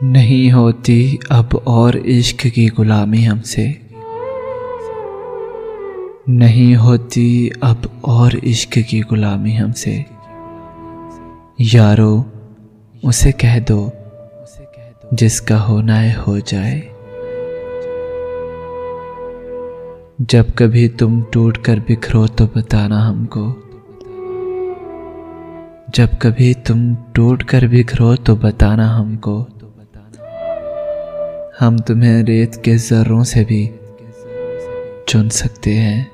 नहीं होती अब और इश्क की गुलामी हमसे, नहीं होती अब और इश्क की गुलामी हमसे। यारो उसे कह दो जिसका होना है हो जाए। जब कभी तुम टूट कर बिखरो तो बताना हमको, जब कभी तुम टूट कर बिखरो तो बताना हमको। हम तुम्हें रेत के ज़र्रों से भी चुन सकते हैं।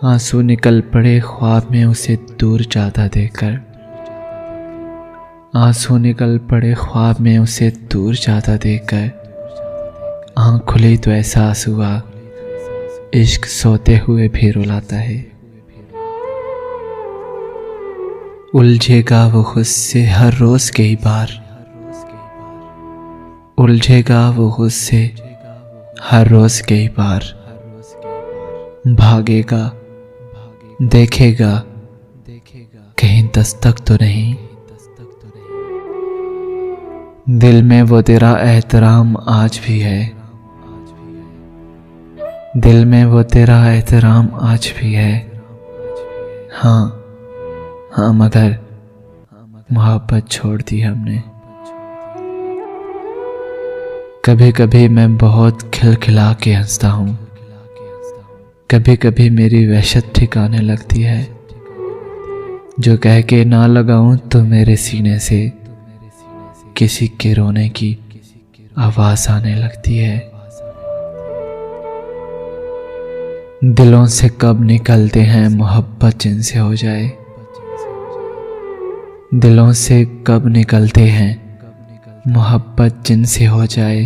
आंसू निकल पड़े ख्वाब में उसे दूर जाता देखकर, आंसू निकल पड़े ख्वाब में उसे दूर जाता देखकर। आँख खुली तो एहसास हुआ इश्क सोते हुए भी रुलाता है। उलझेगा वो खुद से हर रोज कई बार, उलझेगा वो खुद से हर रोज कई बार। भागेगा देखेगा कहीं दस्तक तो नहीं। दिल में वो तेरा एहतराम आज भी है, दिल में वो तेरा एहतराम आज भी है। हाँ मगर मोहब्बत छोड़ दी हमने। कभी कभी मैं बहुत खिलखिला के हंसता हूँ, कभी कभी मेरी वहशत ठिकाने लगती है। जो कह के ना लगाऊं तो मेरे सीने से किसी के रोने की आवाज आने लगती है। दिलों से कब निकलते हैं मोहब्बत जिनसे हो जाए, दिलों से कब निकलते हैं मोहब्बत जिनसे हो जाए।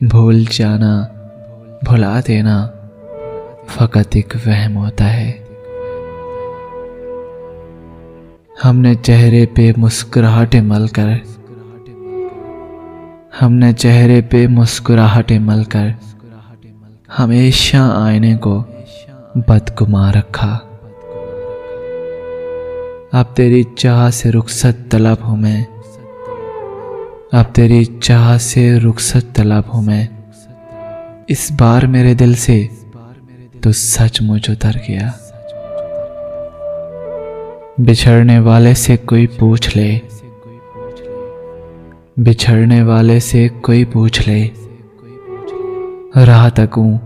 भूल जाना भुला देना फकत एक वहम होता है। हमने चेहरे पे मुस्कुराहटें मलकर, हमने चेहरे पे मुस्कुराहटें मलकर हमेशा आईने को बदगुमा रखा। अब तेरी चाह से रुखसत तलब हूँ मैं, अब तेरी चाह से रुखसत तलब हूँ मैं। इस बार मेरे दिल से तो सचमुच उतर गया। बिछड़ने वाले से कोई पूछ ले, बिछड़ने वाले से कोई पूछ ले। राह तकूं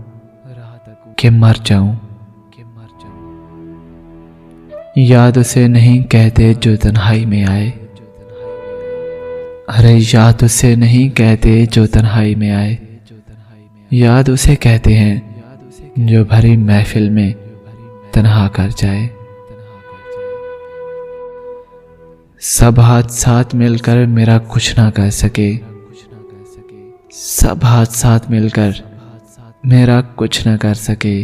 कि मर जाऊं, याद उसे नहीं कहते जो तन्हाई में आए। अरे याद उसे नहीं कहते जो तन्हाई में आए, याद उसे कहते हैं जो भरी महफिल में तन्हा कर जाए। सब हाथ साथ मिलकर मेरा कुछ ना कर सके, सब हाथ साथ मिलकर मेरा कुछ ना कर सके।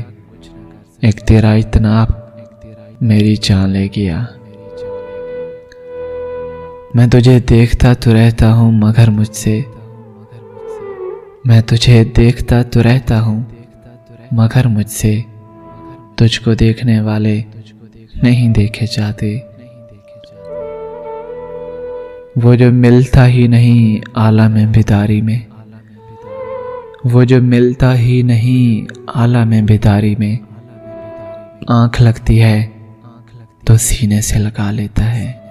एक तेरा इत्नाब मेरी जान ले गया। मैं तुझे देखता तो रहता हूँ मगर मुझसे, मैं तुझे देखता तो रहता हूँ मगर मुझसे तुझको देखने वाले नहीं देखे जाते। वो जो मिलता ही नहीं आलम बेदारी में, वो जो मिलता ही नहीं आलम बेदारी में। आँख लगती है तो सीने से लगा लेता है।